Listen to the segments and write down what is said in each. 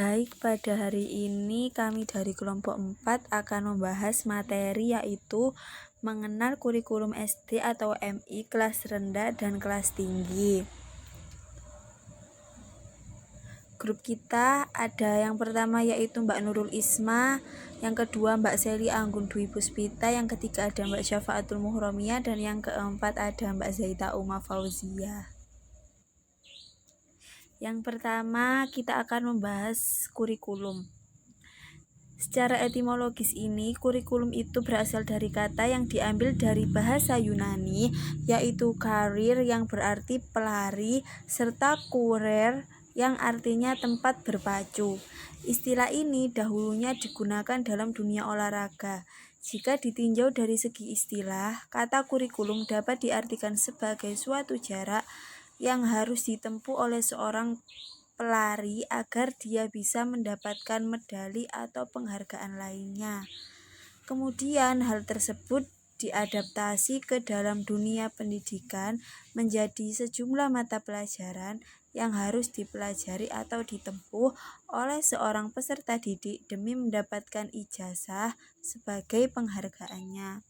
Baik, pada hari ini kami dari kelompok 4 akan membahas materi yaitu mengenal kurikulum SD atau MI kelas rendah dan kelas tinggi. Grup kita ada yang pertama yaitu Mbak Nurul Isma, yang kedua Mbak Seli Anggun Dwi Puspita, yang ketiga ada Mbak Syafaatul Muhromiyah, dan yang keempat ada Mbak Zaita Uma Fauzia. Yang pertama kita akan membahas kurikulum. Secara etimologis ini, kurikulum itu berasal dari kata yang diambil dari bahasa Yunani, yaitu karir yang berarti pelari, serta kurer yang artinya tempat berpacu. Istilah ini dahulunya digunakan dalam dunia olahraga. Jika ditinjau dari segi istilah, kata kurikulum dapat diartikan sebagai suatu jarak yang harus ditempuh oleh seorang pelari agar dia bisa mendapatkan medali atau penghargaan lainnya. Kemudian hal tersebut diadaptasi ke dalam dunia pendidikan menjadi sejumlah mata pelajaran yang harus dipelajari atau ditempuh oleh seorang peserta didik demi mendapatkan ijazah sebagai penghargaannya.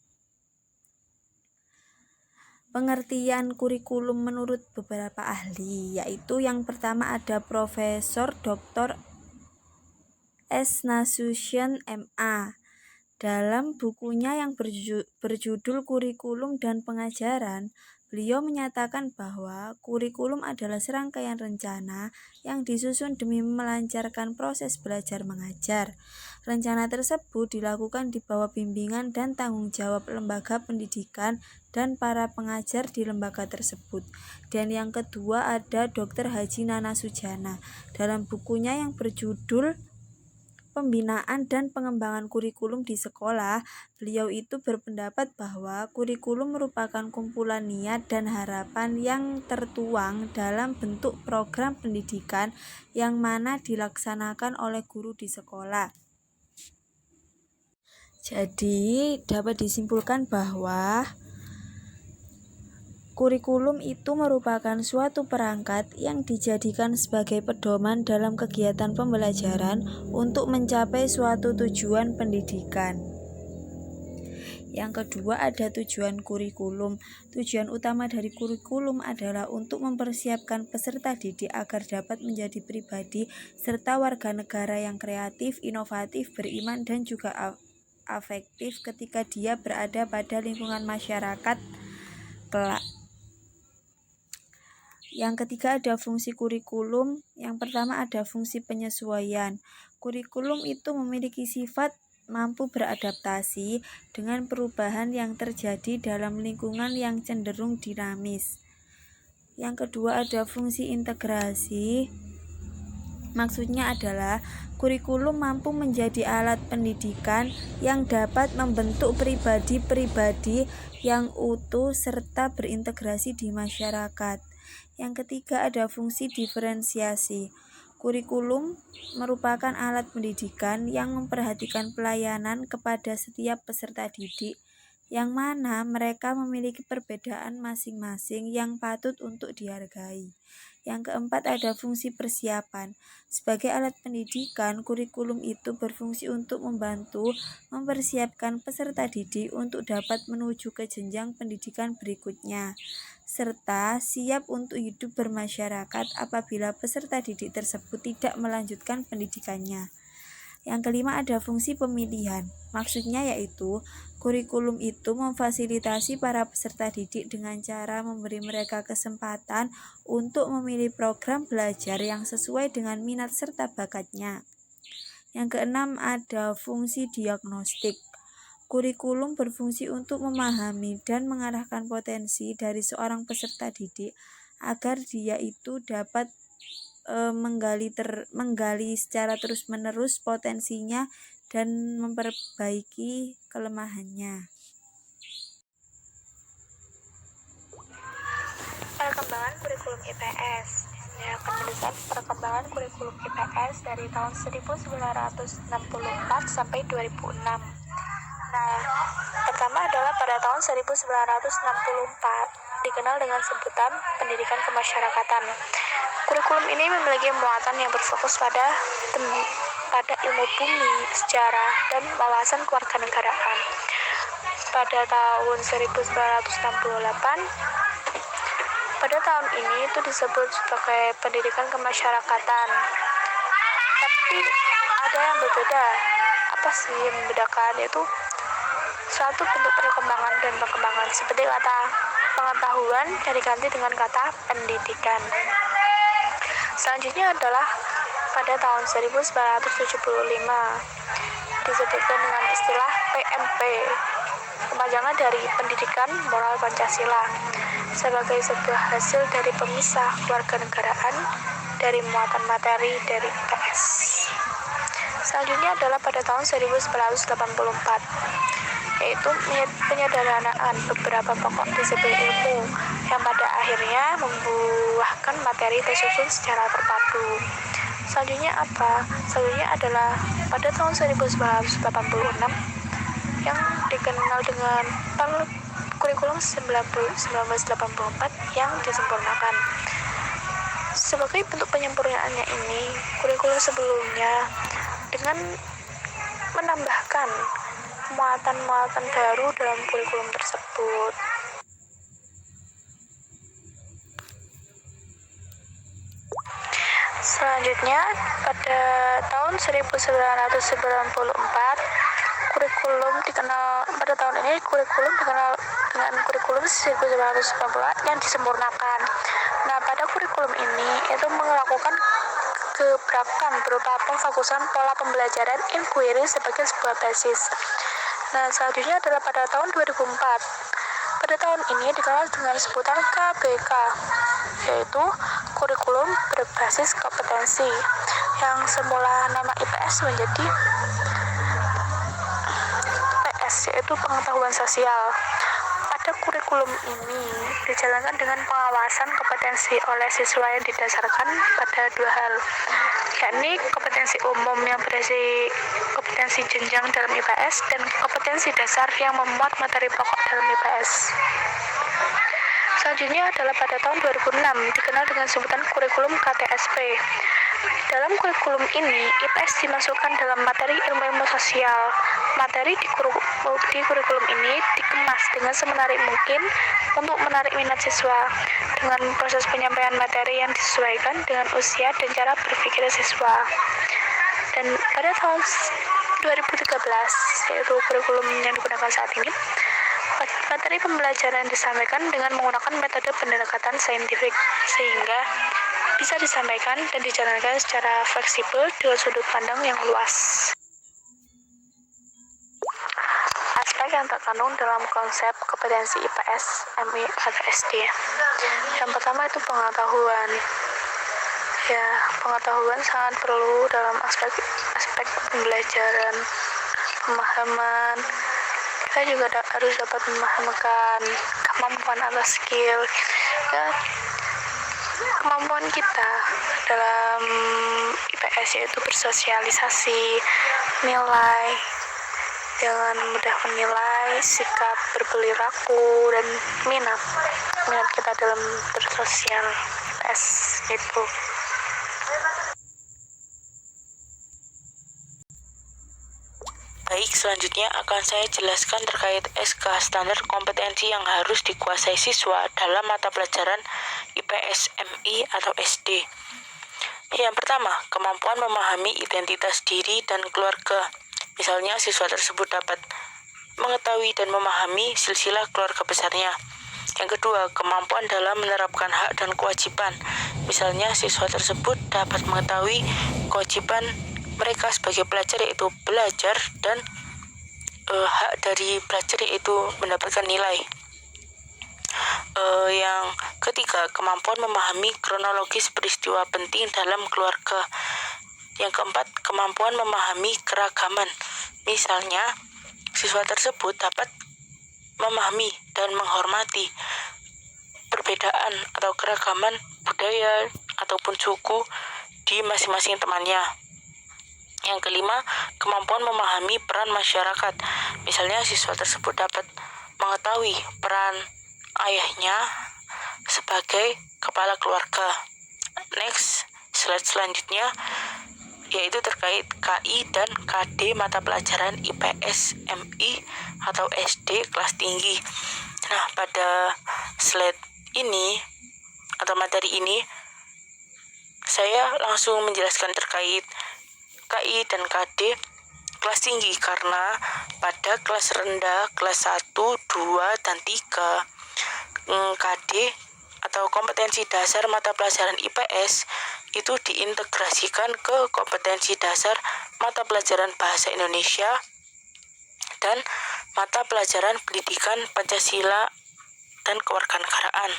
Pengertian kurikulum menurut beberapa ahli, yaitu yang pertama ada Profesor Dr. S. Nasution MA. Dalam bukunya yang berjudul Kurikulum dan Pengajaran, beliau menyatakan bahwa kurikulum adalah serangkaian rencana yang disusun demi melancarkan proses belajar mengajar. Rencana tersebut dilakukan di bawah bimbingan dan tanggung jawab lembaga pendidikan dan para pengajar di lembaga tersebut. Dan yang kedua ada Dr. Haji Nana Sujana. Dalam bukunya yang berjudul Pembinaan dan Pengembangan Kurikulum di Sekolah, beliau itu berpendapat bahwa kurikulum merupakan kumpulan niat dan harapan yang tertuang dalam bentuk program pendidikan yang mana dilaksanakan oleh guru di sekolah. Jadi, dapat disimpulkan bahwa kurikulum itu merupakan suatu perangkat yang dijadikan sebagai pedoman dalam kegiatan pembelajaran untuk mencapai suatu tujuan pendidikan. Yang kedua ada tujuan kurikulum. Tujuan utama dari kurikulum adalah untuk mempersiapkan peserta didik agar dapat menjadi pribadi serta warga negara yang kreatif, inovatif, beriman, dan juga afektif ketika dia berada pada lingkungan masyarakat kelak. Yang ketiga ada fungsi kurikulum. Yang pertama ada fungsi penyesuaian. Kurikulum itu memiliki sifat mampu beradaptasi dengan perubahan yang terjadi dalam lingkungan yang cenderung dinamis. Yang kedua ada fungsi integrasi. Maksudnya adalah kurikulum mampu menjadi alat pendidikan yang dapat membentuk pribadi-pribadi yang utuh serta berintegrasi di masyarakat. Yang ketiga ada fungsi diferensiasi. Kurikulum merupakan alat pendidikan yang memperhatikan pelayanan kepada setiap peserta didik, yang mana mereka memiliki perbedaan masing-masing yang patut untuk dihargai. Yang keempat ada fungsi persiapan. Sebagai alat pendidikan, kurikulum itu berfungsi untuk membantu mempersiapkan peserta didik untuk dapat menuju ke jenjang pendidikan berikutnya, serta siap untuk hidup bermasyarakat apabila peserta didik tersebut tidak melanjutkan pendidikannya. Yang kelima ada fungsi pemilihan. Maksudnya yaitu kurikulum itu memfasilitasi para peserta didik dengan cara memberi mereka kesempatan untuk memilih program belajar yang sesuai dengan minat serta bakatnya. Yang keenam ada fungsi diagnostik. Kurikulum berfungsi untuk memahami dan mengarahkan potensi dari seorang peserta didik agar dia itu dapat menggali secara terus-menerus potensinya dan memperbaiki kelemahannya. Perkembangan kurikulum IPS. Penulisan perkembangan kurikulum IPS dari tahun 1964 sampai 2006. Pertama adalah pada tahun 1964, dikenal dengan sebutan pendidikan kemasyarakatan. Kurikulum ini memiliki muatan yang berfokus pada ilmu bumi, sejarah, dan wawasan kewarganegaraan. Pada tahun 1968, pada tahun ini itu disebut sebagai pendidikan kemasyarakatan. Tapi ada yang berbeda. Apa sih yang membedakan? Yaitu suatu bentuk perkembangan dan pengembangan, seperti kata pengetahuan yang diganti dengan kata pendidikan. Selanjutnya adalah pada tahun 1975 disebutkan dengan istilah PMP, kepanjangan dari Pendidikan Moral Pancasila, sebagai sebuah hasil dari pemisah kewarganegaraan dari muatan materi dari IPS. Selanjutnya adalah pada tahun 1984, yaitu penyederhanaan beberapa pokok disiplin ilmu yang pada akhirnya membuahkan materi tersusun secara terpadu. Selanjutnya apa? Selanjutnya adalah pada tahun 1986 yang dikenal dengan kurikulum 1984 yang disempurnakan. Sebagai bentuk penyempurnaannya ini, kurikulum sebelumnya dengan menambahkan muatan-muatan baru dalam kurikulum tersebut. Selanjutnya, pada tahun 1994, pada tahun ini kurikulum dikenal dengan kurikulum 1994 yang disempurnakan. Nah, pada kurikulum ini itu melakukan gebrakan berupa pemfokusan pola pembelajaran inquiry sebagai sebuah basis. Nah, selanjutnya adalah pada tahun 2004. Pada tahun ini dikenal dengan sebutan KBK, yaitu kurikulum berbasis kompetensi, yang semula nama IPS menjadi PS, yaitu pengetahuan sosial. Pada kurikulum ini dijalankan dengan pengawasan kompetensi oleh siswa yang didasarkan pada dua hal, yakni kompetensi umum yang berisi kompetensi jenjang dalam IPS dan kompetensi dasar yang memuat materi pokok dalam IPS. Selanjutnya adalah pada tahun 2006 dikenal dengan sebutan kurikulum KTSP. Dalam kurikulum ini, IPS dimasukkan dalam materi ilmu-ilmu sosial. Materi di kurikulum ini dikemas dengan semenarik mungkin untuk menarik minat siswa, dengan proses penyampaian materi yang disesuaikan dengan usia dan cara berpikir siswa. Dan pada tahun 2013, yaitu kurikulum yang digunakan saat ini, materi pembelajaran disampaikan dengan menggunakan metode pendekatan saintifik, sehingga bisa disampaikan dan dijalankan secara fleksibel dengan sudut pandang yang luas. Aspek yang terkandung dalam konsep kompetensi IPS, MI, atau SD. Yang pertama itu pengetahuan. Ya, pengetahuan sangat perlu dalam aspek pembelajaran, pemahaman. Kita juga harus dapat memahamkan kemampuan atau skill, ya, kemampuan kita dalam IPS, yaitu bersosialisasi, nilai, jangan mudah menilai, sikap berperilaku, dan minat kita dalam bersosial IPS itu. Baik, selanjutnya akan saya jelaskan terkait SK standar kompetensi yang harus dikuasai siswa dalam mata pelajaran IPS, MI, atau SD. Yang pertama, kemampuan memahami identitas diri dan keluarga. Misalnya, siswa tersebut dapat mengetahui dan memahami silsilah keluarga besarnya. Yang kedua, kemampuan dalam menerapkan hak dan kewajiban. Misalnya, siswa tersebut dapat mengetahui kewajiban mereka sebagai pelajar, yaitu belajar, dan hak dari belajar yaitu mendapatkan nilai. Yang ketiga, kemampuan memahami kronologis peristiwa penting dalam keluarga. Yang keempat, kemampuan memahami keragaman. Misalnya, siswa tersebut dapat memahami dan menghormati perbedaan atau keragaman budaya ataupun suku di masing-masing temannya. Yang kelima, kemampuan memahami peran masyarakat. Misalnya, siswa tersebut dapat mengetahui peran ayahnya sebagai kepala keluarga Next, slide selanjutnya yaitu terkait KI dan KD mata pelajaran IPS MI atau SD kelas tinggi. Nah, pada slide ini atau materi ini saya langsung menjelaskan terkait KI dan KD kelas tinggi karena pada kelas rendah, kelas 1, 2, dan 3 KD atau kompetensi dasar mata pelajaran IPS itu diintegrasikan ke kompetensi dasar mata pelajaran bahasa Indonesia dan mata pelajaran pendidikan Pancasila dan kewarganegaraan.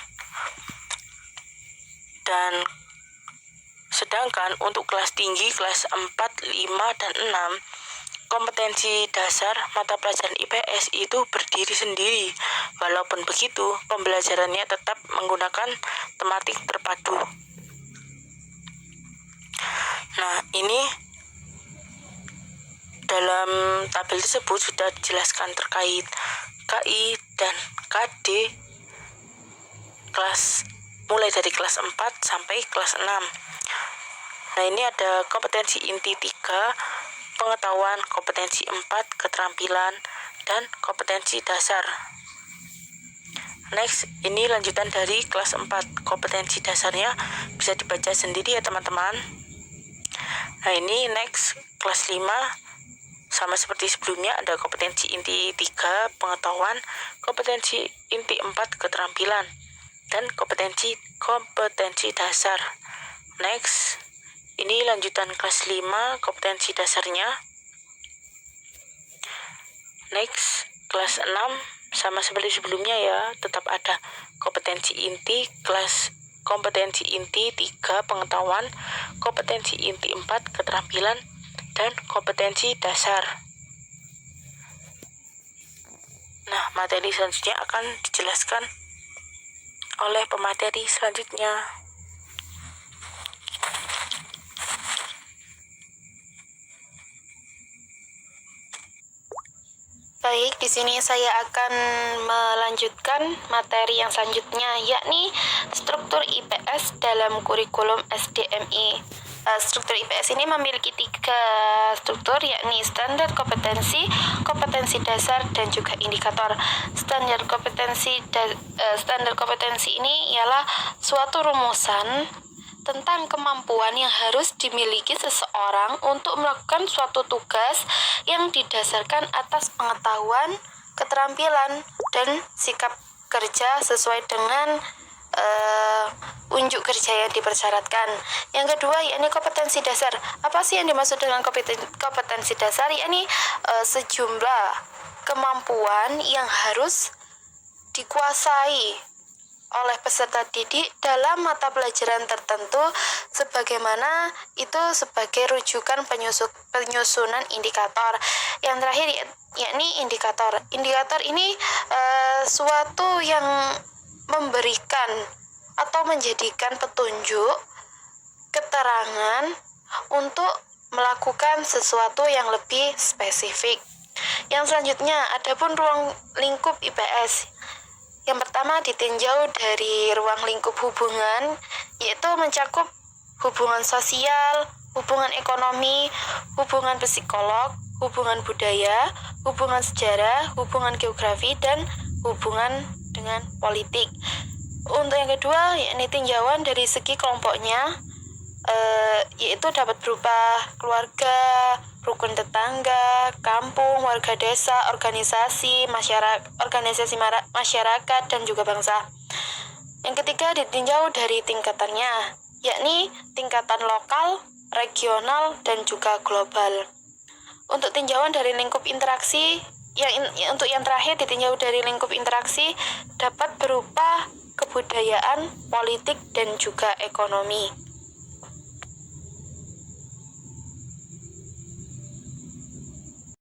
Dan sedangkan untuk kelas tinggi kelas 4, 5, dan 6 kompetensi dasar mata pelajaran IPS itu berdiri sendiri. Walaupun begitu, pembelajarannya tetap menggunakan tematik terpadu. Nah, ini dalam tabel tersebut sudah dijelaskan terkait KI dan KD kelas mulai dari kelas 4 sampai kelas 6. Nah, ini ada kompetensi inti 3, pengetahuan, kompetensi 4, keterampilan, dan kompetensi dasar. Next, ini lanjutan dari kelas 4. Kompetensi dasarnya bisa dibaca sendiri ya teman-teman. Nah, ini next kelas 5 sama seperti sebelumnya, ada kompetensi inti 3, pengetahuan, kompetensi inti 4, keterampilan, dan kompetensi dasar. Next, ini lanjutan kelas 5, kompetensi dasarnya. Next, kelas 6 sama seperti sebelumnya ya, tetap ada kompetensi inti, kompetensi inti 3, pengetahuan, kompetensi inti 4, keterampilan, dan kompetensi dasar. Nah, materi selanjutnya akan dijelaskan oleh pemateri selanjutnya. Baik, di sini saya akan melanjutkan materi yang selanjutnya, yakni struktur IPS dalam kurikulum SDMI. Struktur IPS ini memiliki 3 struktur, yakni standar kompetensi, kompetensi dasar, dan juga indikator. Standar kompetensi ini ialah suatu rumusan tentang kemampuan yang harus dimiliki seseorang untuk melakukan suatu tugas yang didasarkan atas pengetahuan, keterampilan, dan sikap kerja sesuai dengan unjuk kerja yang dipersyaratkan. Yang kedua, yakni kompetensi dasar. Apa sih yang dimaksud dengan kompetensi dasar? Yakni sejumlah kemampuan yang harus dikuasai oleh peserta didik dalam mata pelajaran tertentu, sebagaimana itu sebagai rujukan penyusunan indikator. Yang terakhir yakni indikator. Indikator ini suatu yang memberikan atau menjadikan petunjuk, keterangan untuk melakukan sesuatu yang lebih spesifik. Yang selanjutnya, adapun ruang lingkup IPS. Yang pertama ditinjau dari ruang lingkup hubungan, yaitu mencakup hubungan sosial, hubungan ekonomi, hubungan psikolog, hubungan budaya, hubungan sejarah, hubungan geografi, dan hubungan dengan politik. Untuk yang kedua, yakni tinjauan dari segi kelompoknya, yaitu dapat berupa keluarga, rukun tetangga, kampung, warga desa, organisasi masyarakat, dan juga bangsa. Yang ketiga ditinjau dari tingkatannya, yakni tingkatan lokal, regional, dan juga global. Untuk tinjauan dari lingkup interaksi, untuk yang terakhir ditinjau dari lingkup interaksi dapat berupa kebudayaan, politik, dan juga ekonomi.